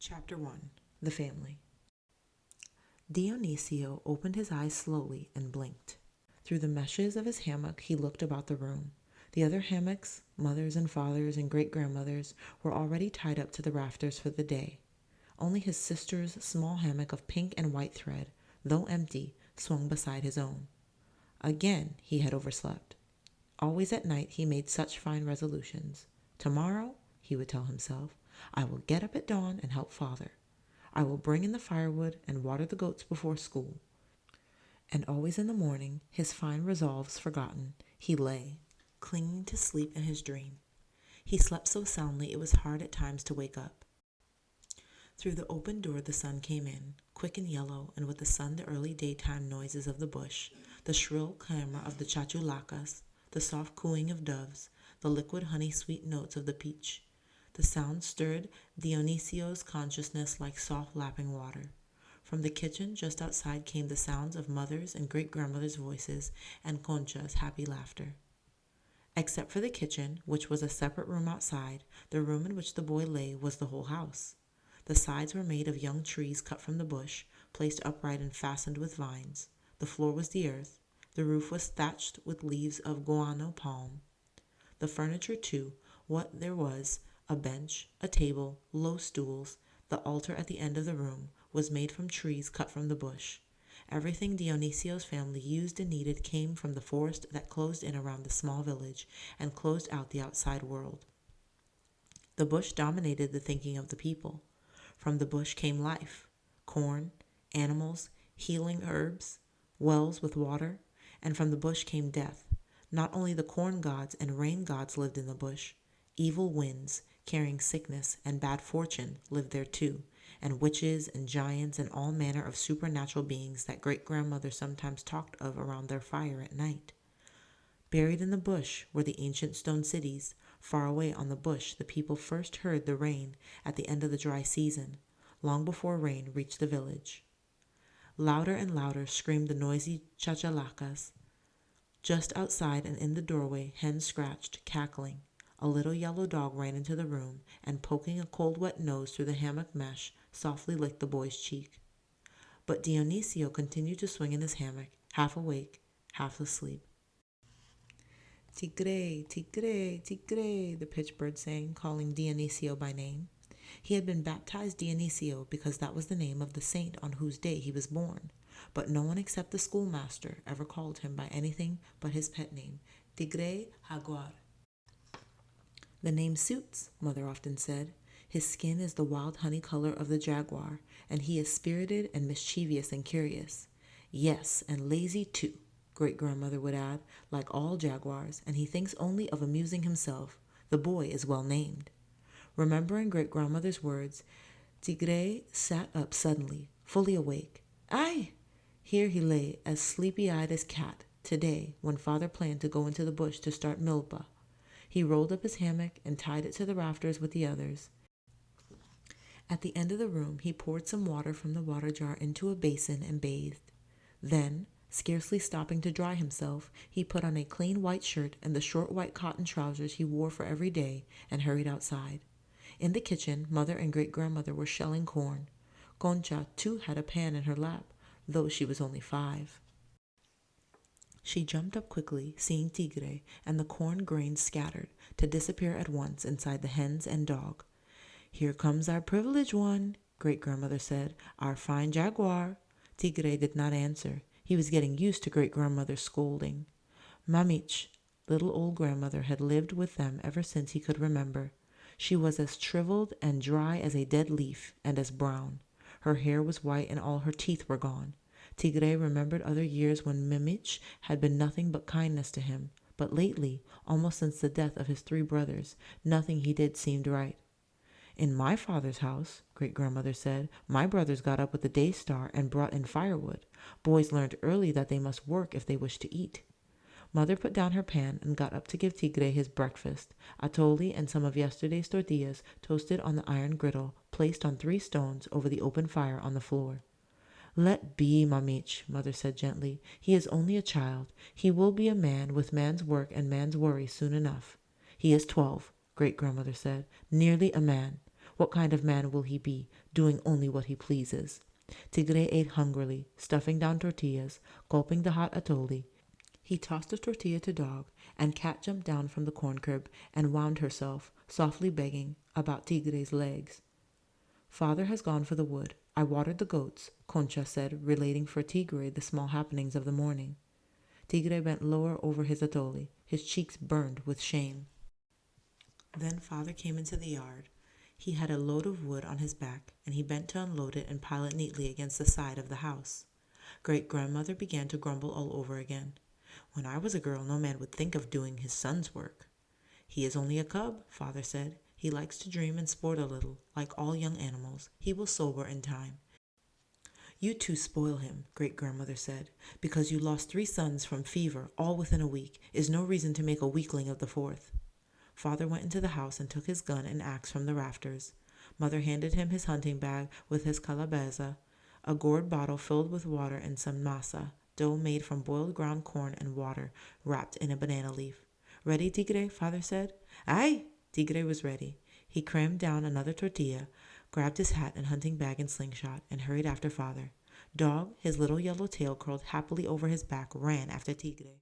Chapter 1. The Family. Dionisio opened his eyes slowly and blinked. Through the meshes of his hammock he looked about the room. The other hammocks, mothers and fathers and great-grandmothers, were already tied up to the rafters for the day. Only his sister's small hammock of pink and white thread, though empty, swung beside his own. Again he had overslept. Always at night he made such fine resolutions. Tomorrow, he would tell himself, I will get up at dawn and help father. I will bring in the firewood and water the goats before school. And always in the morning, his fine resolves forgotten, he lay, clinging to sleep in his dream. He slept so soundly it was hard at times to wake up. Through the open door the sun came in, quick and yellow, and with the sun the early daytime noises of the bush, the shrill clamor of the chachulacas, the soft cooing of doves, the liquid honey-sweet notes of the peach. The sound stirred Dionisio's consciousness like soft lapping water. From the kitchen just outside came the sounds of mother's and great-grandmother's voices and Concha's happy laughter. Except for the kitchen, which was a separate room outside, the room in which the boy lay was the whole house. The sides were made of young trees cut from the bush, placed upright and fastened with vines. The floor was the earth. The roof was thatched with leaves of guano palm. The furniture, too, what there was, a bench, a table, low stools, the altar at the end of the room, was made from trees cut from the bush. Everything Dionisio's family used and needed came from the forest that closed in around the small village and closed out the outside world. The bush dominated the thinking of the people. From the bush came life, corn, animals, healing herbs, wells with water, and from the bush came death. Not only the corn gods and rain gods lived in the bush. Evil winds, carrying sickness and bad fortune, lived there too, and witches and giants and all manner of supernatural beings that great-grandmother sometimes talked of around their fire at night. Buried in the bush were the ancient stone cities. Far away on the bush the people first heard the rain at the end of the dry season, long before rain reached the village. Louder and louder screamed the noisy chachalacas. Just outside and in the doorway hens scratched, cackling. A little yellow dog ran into the room and, poking a cold wet nose through the hammock mesh, softly licked the boy's cheek. But Dionisio continued to swing in his hammock, half awake, half asleep. Tigre, Tigre, Tigre, the pitchbird sang, calling Dionisio by name. He had been baptized Dionisio because that was the name of the saint on whose day he was born, but no one except the schoolmaster ever called him by anything but his pet name, Tigre Jaguar. The name suits, Mother often said. His skin is the wild honey color of the jaguar, and he is spirited and mischievous and curious. Yes, and lazy too, Great-grandmother would add, like all jaguars, and he thinks only of amusing himself. The boy is well named. Remembering great-grandmother's words, Tigre sat up suddenly, fully awake. Aye! Here he lay, as sleepy-eyed as cat, today, when father planned to go into the bush to start milpa. He rolled up his hammock and tied it to the rafters with the others. At the end of the room, he poured some water from the water jar into a basin and bathed. Then, scarcely stopping to dry himself, he put on a clean white shirt and the short white cotton trousers he wore for every day and hurried outside. In the kitchen, mother and great-grandmother were shelling corn. Concha, too, had a pan in her lap, though she was only 5. She jumped up quickly, seeing Tigre, and the corn grains scattered, to disappear at once inside the hens and dog. Here comes our privileged one, great-grandmother said, our fine jaguar. Tigre did not answer. He was getting used to great-grandmother's scolding. Mamich, little old grandmother, had lived with them ever since he could remember. She was as shriveled and dry as a dead leaf, and as brown. Her hair was white and all her teeth were gone. Tigre remembered other years when Mamich had been nothing but kindness to him, but lately, almost since the death of his 3 brothers, nothing he did seemed right. In my father's house, great-grandmother said, my brothers got up with the day star and brought in firewood. Boys learned early that they must work if they wished to eat. Mother put down her pan and got up to give Tigre his breakfast, atole and some of yesterday's tortillas toasted on the iron griddle, placed on 3 stones over the open fire on the floor. Let be, Mamich, Mother said gently. He is only a child. He will be a man with man's work and man's worry soon enough. He is 12, Great-grandmother said. Nearly a man. What kind of man will he be, doing only what he pleases? Tigre ate hungrily, stuffing down tortillas, gulping the hot atole. He tossed a tortilla to Dog, and Cat jumped down from the corn crib and wound herself, softly begging, about Tigre's legs. Father has gone for the wood. I watered the goats, Concha said, relating for Tigre the small happenings of the morning. Tigre bent lower over his atole. His cheeks burned with shame. Then Father came into the yard. He had a load of wood on his back, and he bent to unload it and pile it neatly against the side of the house. Great-grandmother began to grumble all over again. When I was a girl, no man would think of doing his son's work. He is only a cub, Father said. He likes to dream and sport a little, like all young animals. He will sober in time. You two spoil him, Great-grandmother said. Because you lost 3 sons from fever, all within a week, is no reason to make a weakling of the 4th. Father went into the house and took his gun and axe from the rafters. Mother handed him his hunting bag with his calabaza, a gourd bottle filled with water, and some masa, dough made from boiled ground corn and water, wrapped in a banana leaf. Ready, Tigre? Father said. Aye! Tigre was ready. He crammed down another tortilla, grabbed his hat and hunting bag and slingshot, and hurried after Father. Dog, his little yellow tail curled happily over his back, ran after Tigre.